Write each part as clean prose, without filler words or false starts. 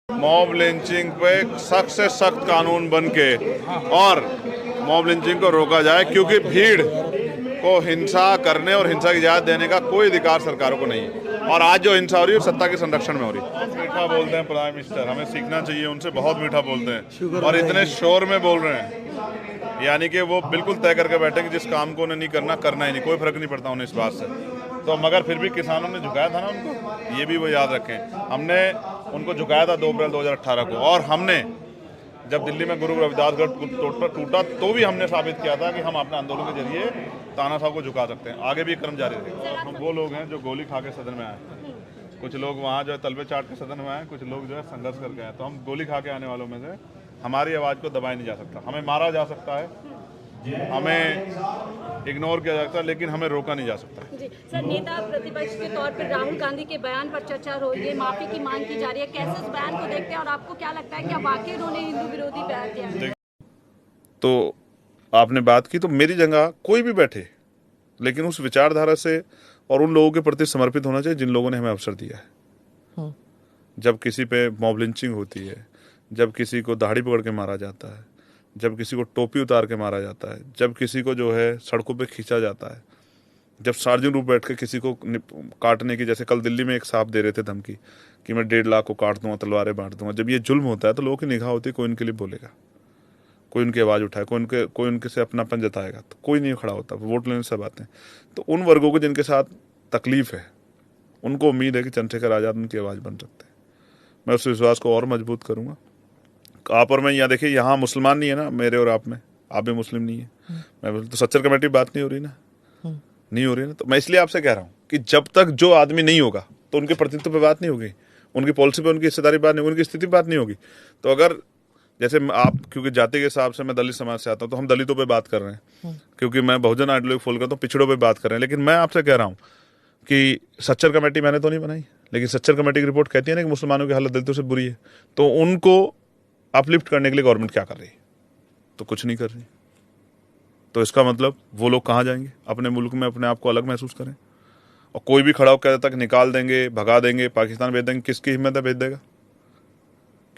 Mob lynching पे सख्त से सख्त कानून बन के और मॉब लिंचिंग को रोका जाए, क्योंकि भीड़ को हिंसा करने और हिंसा की इजाजत देने का कोई अधिकार सरकारों को नहीं है। और आज जो हिंसा हो रही है सत्ता के संरक्षण में हो रही है। मीठा बोलते हैं प्राइम मिनिस्टर, हमें सीखना चाहिए उनसे, बहुत मीठा बोलते हैं और इतने शोर में बोल रहे हैं, यानी कि वो बिल्कुल तय करके बैठे कि जिस काम को उन्हें नहीं करना, करना ही नहीं, कोई फर्क नहीं पड़ता उन्हें इस बात से। तो मगर फिर भी किसानों ने झुकाया था ना उनको, ये भी वो याद रखें। हमने उनको झुकाया था 2 अप्रैल 2018 को, और हमने जब दिल्ली में गुरु रविदास गढ़ टूटा तो भी हमने साबित किया था कि हम अपने आंदोलन के जरिए तानाशाह को झुका सकते हैं। आगे भी क्रम जारी रहेगा। हम वो लोग हैं जो गोली खा के सदन में आए, कुछ लोग वहाँ जो है तलबे चाट के सदन में आए, कुछ लोग जो है संघर्ष करके आए। तो हम गोली खा के आने वालों में से हमारी आवाज़ को दबाया नहीं जा सकता। हमें मारा जा सकता है, हमें इग्नोर किया जा सकता है, लेकिन हमें रोका नहीं जा सकता। जी सर, नेता प्रतिपक्ष के तौर पर राहुल गांधी के बयान पर चर्चा हो रही है, माफी की मांग की जा रही है, कैसे उस बयान को देखते हैं और आपको क्या लगता है क्या वाकई उन्होंने हिंदू विरोधी बयान दिया है? तो आपने बात की, तो मेरी जगह कोई भी बैठे, लेकिन उस विचारधारा से और उन लोगों के प्रति समर्पित होना चाहिए जिन लोगों ने हमें अवसर दिया है। जब किसी पे मॉब लिंचिंग होती है, जब किसी को दाढ़ी पकड़ के मारा जाता है, जब किसी को टोपी उतार के मारा जाता है, जब किसी को जो है सड़कों पे खींचा जाता है, जब सार्वजनिक रूप बैठ के किसी को काटने की, जैसे कल दिल्ली में एक साहब दे रहे थे धमकी कि मैं 1.5 लाख को काट दूंगा, तलवारें बांट दूंगा। जब ये जुल्म होता है तो लोगों की निगाह होती है, कोई उनके लिए बोलेगा, कोई उनकी आवाज़ उठाए, कोई उनके से अपनापन जताएगा, तो कोई नहीं खड़ा होता। वोट लेने सब आते हैं। तो उन वर्गों को जिनके साथ तकलीफ है, उनको उम्मीद है कि चंद्रशेखर आज़ाद उनकी आवाज़ बन सकते हैं। मैं उस विश्वास को और मजबूत करूँगा। आप और मैं, यहाँ देखिए, यहाँ मुसलमान नहीं है ना मेरे और आप में, आप भी मुस्लिम नहीं है, मैं बोलता तो सच्चर कमेटी बात नहीं हो रही ना, नहीं हो रही ना। तो मैं इसलिए आपसे कह रहा हूँ कि जब तक जो आदमी नहीं होगा तो उनके प्रतिनिधित्व पे बात नहीं होगी, उनकी पॉलिसी पे, उनकी हिस्सेदारी बात नहीं, उनकी स्थिति पे बात नहीं होगी। तो अगर जैसे आप, क्योंकि जाति के हिसाब से मैं दलित समाज से आता हूँ, तो हम दलितों पे बात कर रहे हैं, क्योंकि मैं बहुजन आइडियोलॉजी फॉलो करता हूँ, पिछड़ों पे बात कर रहे हैं। लेकिन मैं आपसे कह रहा हूँ कि सच्चर कमेटी मैंने तो नहीं बनाई, लेकिन सच्चर कमेटी की रिपोर्ट कहती है ना कि मुसलमानों की हालत दलितों से बुरी है। तो उनको अपलिफ्ट करने के लिए गवर्नमेंट क्या कर रही है? तो कुछ नहीं कर रही। तो इसका मतलब वो लोग कहाँ जाएंगे? अपने मुल्क में अपने आप को अलग महसूस करें। और कोई भी खड़ा होकर कहता है कि निकाल देंगे, भगा देंगे, पाकिस्तान भेज देंगे। किसकी हिम्मत है भेज देगा?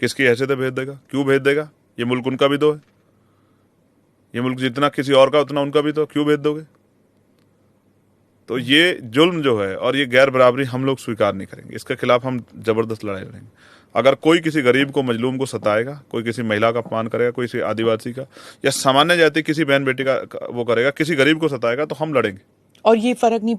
किसकी हैसियत है भेज देगा? क्यों भेज देगा? ये मुल्क उनका भी तो है, ये मुल्क जितना किसी और का उतना उनका भी तो, क्यों भेज दोगे? तो ये जुल्म जो है और ये गैर बराबरी हम लोग स्वीकार नहीं करेंगे। इसके खिलाफ हम जबरदस्त लड़ाई लड़ेंगे। अगर कोई किसी गरीब को, मजलूम को सताएगा, कोई किसी महिला का अपमान करेगा, कोई किसी आदिवासी का या सामान्य जाति किसी बहन बेटी का वो करेगा, किसी गरीब को सताएगा, तो हम लड़ेंगे। और ये फर्क नहीं